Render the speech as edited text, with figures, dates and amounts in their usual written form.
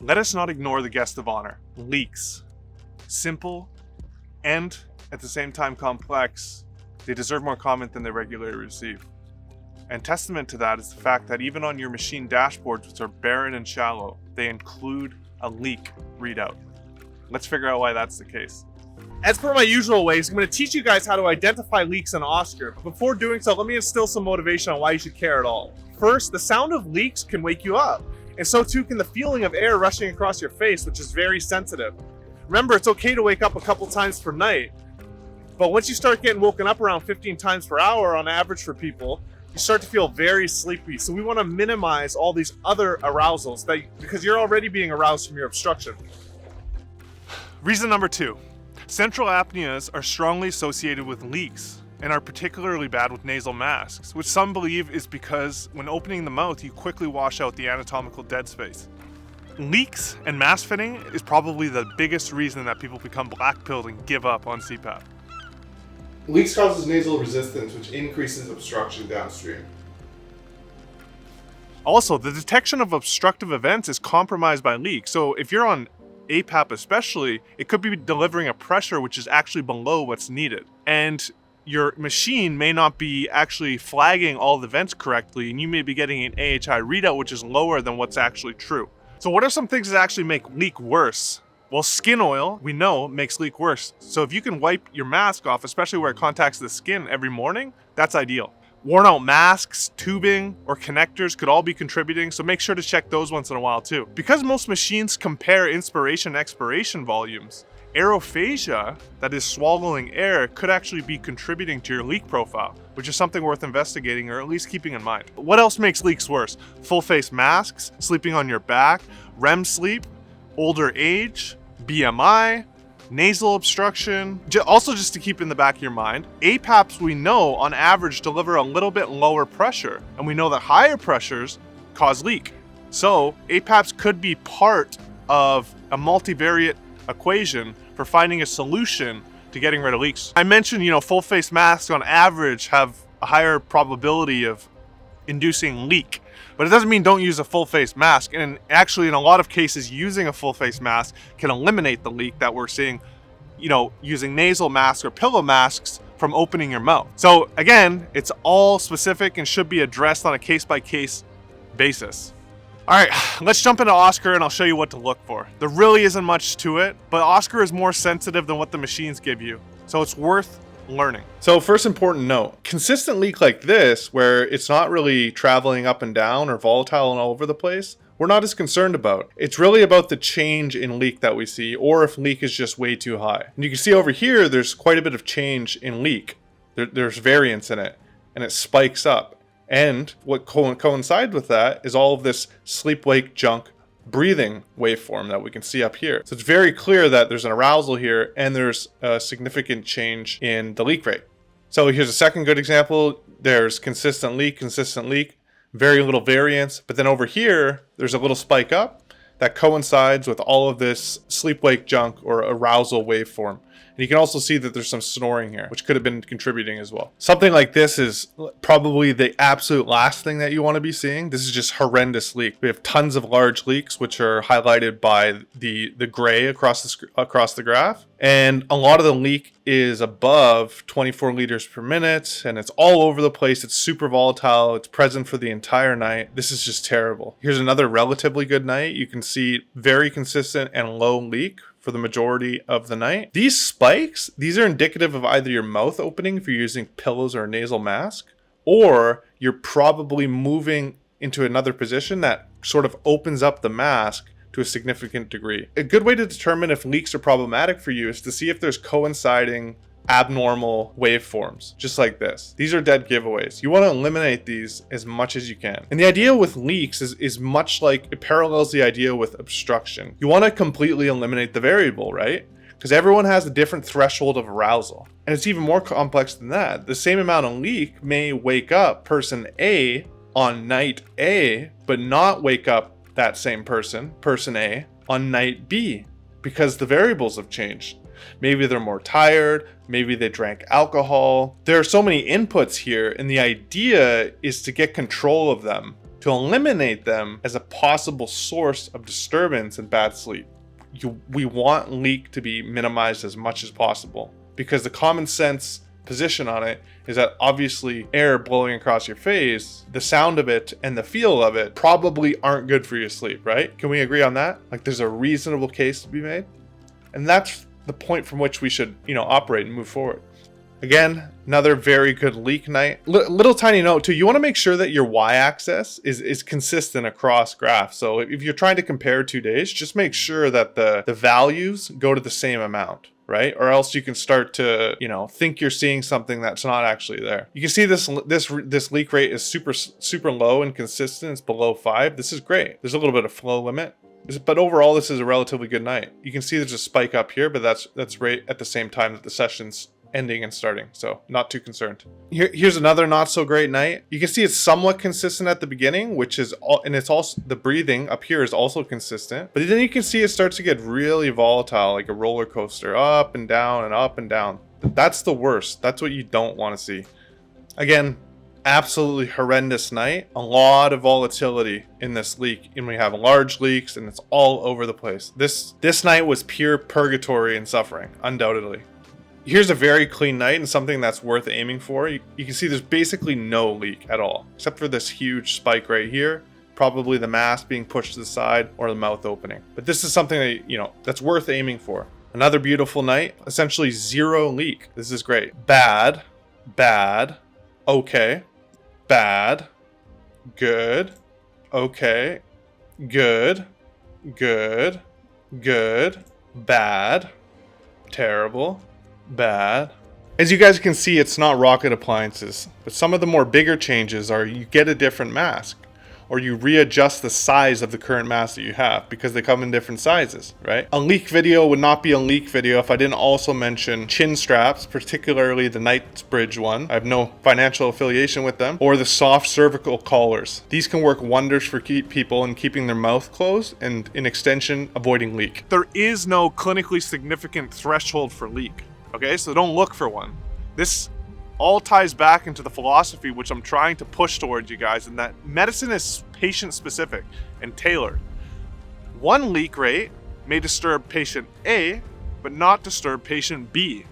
Let us not ignore the guest of honor, leaks. Simple and at the same time complex, they deserve more comment than they regularly receive. And testament to that is the fact that even on your machine dashboards, which are barren and shallow, they include a leak readout. Let's figure out why that's the case. As per my usual ways, I'm going to teach you guys how to identify leaks in Oscar. But before doing so, let me instill some motivation on why you should care at all. First, the sound of leaks can wake you up, and so too can the feeling of air rushing across your face, which is very sensitive. Remember, it's okay to wake up a couple times per night, but once you start getting woken up around 15 times per hour on average for people, you start to feel very sleepy. So we want to minimize all these other arousals because you're already being aroused from your obstruction. Reason number 2. Central apneas are strongly associated with leaks and are particularly bad with nasal masks, which some believe is because when opening the mouth, you quickly wash out the anatomical dead space. Leaks and mask fitting is probably the biggest reason that people become black-pilled and give up on CPAP. Leaks causes nasal resistance, which increases obstruction downstream. Also, the detection of obstructive events is compromised by leaks. So if you're on APAP especially, it could be delivering a pressure which is actually below what's needed. And your machine may not be actually flagging all the vents correctly, and you may be getting an AHI readout which is lower than what's actually true. So what are some things that actually make leak worse? Well, skin oil, we know, makes leak worse. So if you can wipe your mask off, especially where it contacts the skin every morning, that's ideal. Worn out masks, tubing, or connectors could all be contributing, so make sure to check those once in a while too. Because most machines compare inspiration and expiration volumes, aerophagia, that is swallowing air, could actually be contributing to your leak profile, which is something worth investigating or at least keeping in mind. What else makes leaks worse? Full face masks, sleeping on your back, REM sleep, older age, BMI, nasal obstruction. Also, just to keep in the back of your mind, APAPs we know on average deliver a little bit lower pressure, and we know that higher pressures cause leak. So APAPs could be part of a multivariate equation for finding a solution to getting rid of leaks. I mentioned, full face masks on average have a higher probability of inducing leak. But it doesn't mean don't use a full face mask. And actually, in a lot of cases, using a full face mask can eliminate the leak that we're seeing, using nasal masks or pillow masks from opening your mouth. So again, it's all specific and should be addressed on a case-by-case basis. All right, let's jump into Oscar and I'll show you what to look for. There really isn't much to it, but Oscar is more sensitive than what the machines give you. So it's worth learning. So first important note, consistent leak like this, where it's not really traveling up and down or volatile and all over the place, we're not as concerned about. It's really about the change in leak that we see, or if leak is just way too high. And you can see over here, there's quite a bit of change in leak. There's variance in it, and it spikes up. And what coincides with that is all of this sleep-wake junk breathing waveform that we can see up here. So it's very clear that there's an arousal here and there's a significant change in the leak rate. So here's a second good example. There's consistent leak, very little variance. But then over here, there's a little spike up that coincides with all of this sleep-wake junk or arousal waveform. And you can also see that there's some snoring here, which could have been contributing as well. Something like this is probably the absolute last thing that you want to be seeing. This is just horrendous leak. We have tons of large leaks, which are highlighted by the gray across the graph. And a lot of the leak is above 24 liters per minute, and it's all over the place. It's super volatile. It's present for the entire night. This is just terrible. Here's another relatively good night. You can see very consistent and low leak for the majority of the night. These spikes, these are indicative of either your mouth opening if you're using pillows or a nasal mask, or you're probably moving into another position that sort of opens up the mask to a significant degree. A good way to determine if leaks are problematic for you is to see if there's coinciding abnormal waveforms, just like this. These are dead giveaways. You want to eliminate these as much as you can. And the idea with leaks is much like, it parallels the idea with obstruction. You want to completely eliminate the variable, right? Because everyone has a different threshold of arousal. And it's even more complex than that. The same amount of leak may wake up person A on night A, but not wake up that same person A, on night B, because the variables have changed. Maybe they're more tired, maybe they drank alcohol. There are so many inputs here, and the idea is to get control of them, to to eliminate them as a possible source of disturbance and bad sleep. We want leak to be minimized as much as possible, because the common sense position on it is that obviously air blowing across your face, the sound of it and the feel of it probably aren't good for your sleep, right? Can we agree on that? Like, there's a reasonable case to be made. And that's the point from which we should, operate and move forward. Again, another very good leak night. Little tiny note too, you want to make sure that your y-axis is consistent across graphs. So if you're trying to compare 2 days, just make sure that the values go to the same amount, right? Or else you can start to, think you're seeing something that's not actually there. You can see this leak rate is super low and consistent. It's below 5. This is great. There's a little bit of flow limit. But overall, this is a relatively good night. You can see there's a spike up here, but that's right at the same time that the session's ending and starting, so not too concerned. Here's another not so great night. You can see it's somewhat consistent at the beginning, and it's also, the breathing up here is also consistent, but then you can see it starts to get really volatile, like a roller coaster, up and down and up and down. That's the worst. That's what you don't want to see. Again, absolutely horrendous night. A lot of volatility in this leak, and we have large leaks, and it's all over the place. This night was pure purgatory and suffering, undoubtedly. Here's a very clean night and something that's worth aiming for. You can see there's basically no leak at all, except for this huge spike right here. Probably the mask being pushed to the side or the mouth opening. But this is something that, that's worth aiming for. Another beautiful night, essentially zero leak. This is great. Bad, okay, bad, good, okay, good, bad, terrible, bad. As you guys can see, it's not rocket appliances, but some of the more bigger changes are you get a different mask, or you readjust the size of the current mask that you have because they come in different sizes, right? A leak video would not be a leak video if I didn't also mention chin straps, particularly the Knightsbridge one. I have no financial affiliation with them, or the soft cervical collars. These can work wonders for people in keeping their mouth closed and, in extension, avoiding leak. There is no clinically significant threshold for leak, okay? So don't look for one. This all ties back into the philosophy which I'm trying to push towards you guys, and that medicine is patient specific and tailored. One leak rate may disturb patient A, but not disturb patient B.